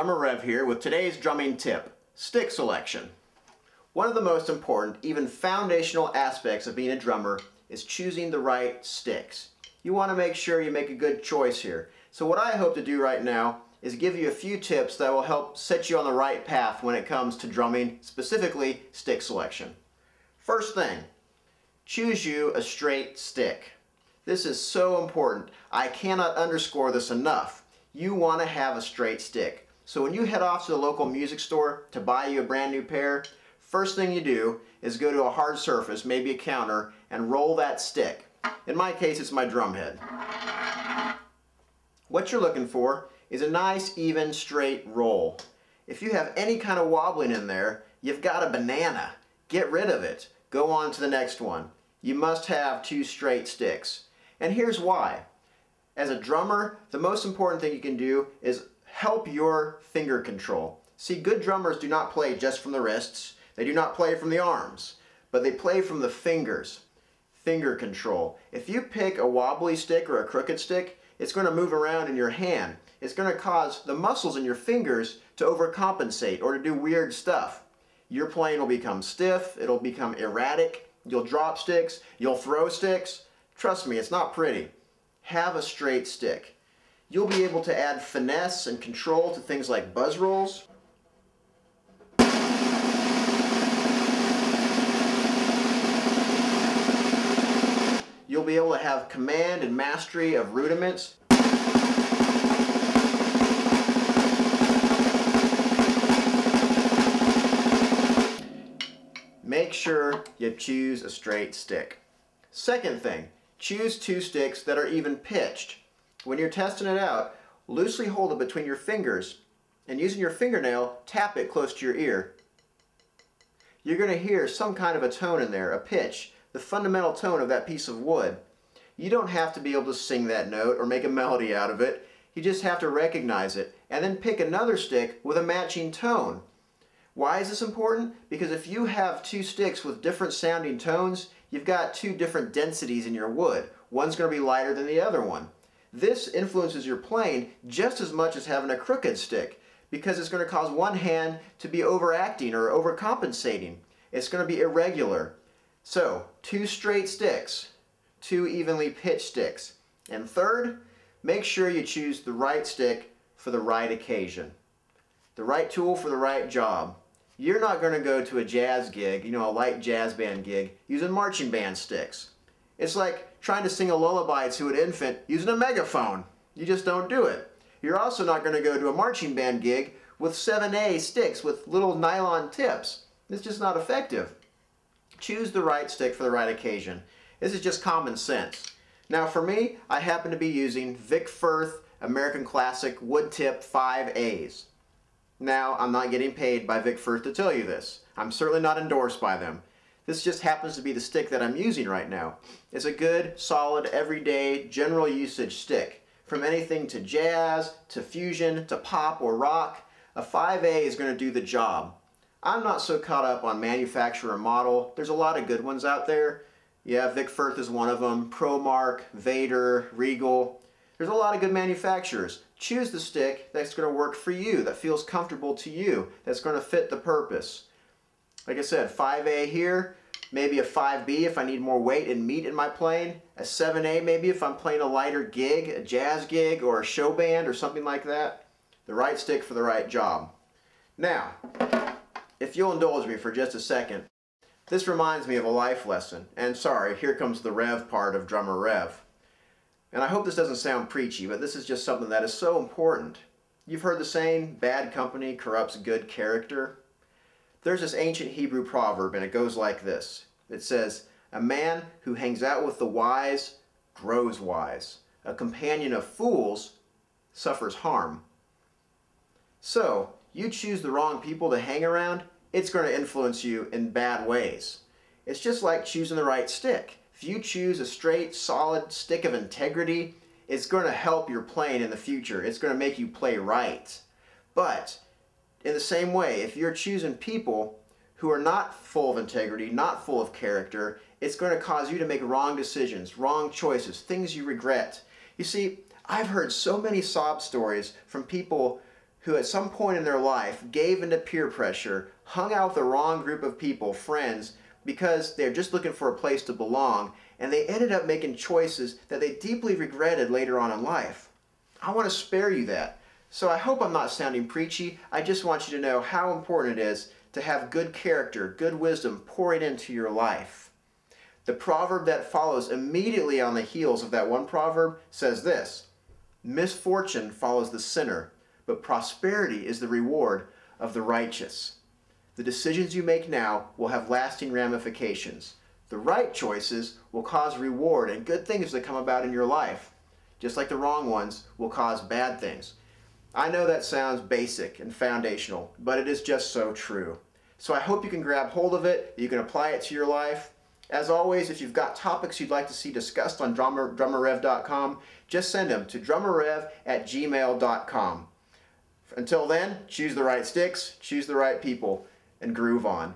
Drummerrev here with today's drumming tip, stick selection. One of the most important, even foundational aspects of being a drummer is choosing the right sticks. You want to make sure you make a good choice here. So what I hope to do right now is give you a few tips that will help set you on the right path when it comes to drumming, specifically stick selection. First thing, choose you a straight stick. This is so important. I cannot underscore this enough. You want to have a straight stick. So when you head off to the local music store to buy you a brand new pair, first thing you do is go to a hard surface, maybe a counter, and roll that stick. In my case, it's my drum head. What you're looking for is a nice, even, straight roll. If you have any kind of wobbling in there, you've got a banana. Get rid of it. Go on to the next one. You must have two straight sticks. And here's why. As a drummer, the most important thing you can do is help your finger control. See, good drummers do not play just from the wrists. They do not play from the arms, but they play from the fingers. Finger control. If you pick a wobbly stick or a crooked stick, it's going to move around in your hand. It's going to cause the muscles in your fingers to overcompensate or to do weird stuff. Your playing will become stiff, it'll become erratic, you'll drop sticks, you'll throw sticks. Trust me, it's not pretty. Have a straight stick. You'll be able to add finesse and control to things like buzz rolls. You'll be able to have command and mastery of rudiments. Make sure you choose a straight stick. Second thing, choose two sticks that are even pitched. When you're testing it out, loosely hold it between your fingers and using your fingernail, tap it close to your ear. You're going to hear some kind of a tone in there, a pitch, the fundamental tone of that piece of wood. You don't have to be able to sing that note or make a melody out of it. You just have to recognize it and then pick another stick with a matching tone. Why is this important? Because if you have two sticks with different sounding tones, you've got two different densities in your wood. One's going to be lighter than the other one. This influences your playing just as much as having a crooked stick, because it's going to cause one hand to be overacting or overcompensating. It's going to be irregular. So, two straight sticks, two evenly pitched sticks. And third, make sure you choose the right stick for the right occasion. The right tool for the right job. You're not going to go to a jazz gig, a light jazz band gig, using marching band sticks. It's like trying to sing a lullaby to an infant using a megaphone. You just don't do it. You're also not going to go to a marching band gig with 7A sticks with little nylon tips. It's just not effective. Choose the right stick for the right occasion. This is just common sense. Now for me, I happen to be using Vic Firth American Classic Wood Tip 5As. Now, I'm not getting paid by Vic Firth to tell you this. I'm certainly not endorsed by them. This just happens to be the stick that I'm using right now. It's a good, solid, everyday, general usage stick. From anything to jazz, to fusion, to pop or rock, a 5A is going to do the job. I'm not so caught up on manufacturer and model. There's a lot of good ones out there. Yeah, Vic Firth is one of them. ProMark, Vader, Regal. There's a lot of good manufacturers. Choose the stick that's going to work for you, that feels comfortable to you, that's going to fit the purpose. Like I said, 5A here, maybe a 5B if I need more weight and meat in my playing, a 7A maybe if I'm playing a lighter gig, a jazz gig or a show band or something like that. The right stick for the right job. Now, if you'll indulge me for just a second, this reminds me of a life lesson. And sorry, here comes the Rev part of Drummerrev. And I hope this doesn't sound preachy, but this is just something that is so important. You've heard the saying, bad company corrupts good character. There's this ancient Hebrew proverb, and it goes like this. It says, a man who hangs out with the wise grows wise. A companion of fools suffers harm. So, you choose the wrong people to hang around, it's going to influence you in bad ways. It's just like choosing the right stick. If you choose a straight, solid stick of integrity, it's going to help your playing in the future. It's going to make you play right. But, in the same way, if you're choosing people who are not full of integrity, not full of character, it's going to cause you to make wrong decisions, wrong choices, things you regret. You see, I've heard so many sob stories from people who at some point in their life gave into peer pressure, hung out with the wrong group of people, friends, because they're just looking for a place to belong, and they ended up making choices that they deeply regretted later on in life. I want to spare you that. So I hope I'm not sounding preachy. I just want you to know how important it is to have good character, good wisdom pouring into your life. The proverb that follows immediately on the heels of that one proverb says this: misfortune follows the sinner, but prosperity is the reward of the righteous. The decisions you make now will have lasting ramifications. The right choices will cause reward and good things to come about in your life, just like the wrong ones will cause bad things. I know that sounds basic and foundational, but it is just so true. So I hope you can grab hold of it, you can apply it to your life. As always, if you've got topics you'd like to see discussed on drummerrev.com, just send them to drummerrev@gmail.com. Until then, choose the right sticks, choose the right people, and groove on.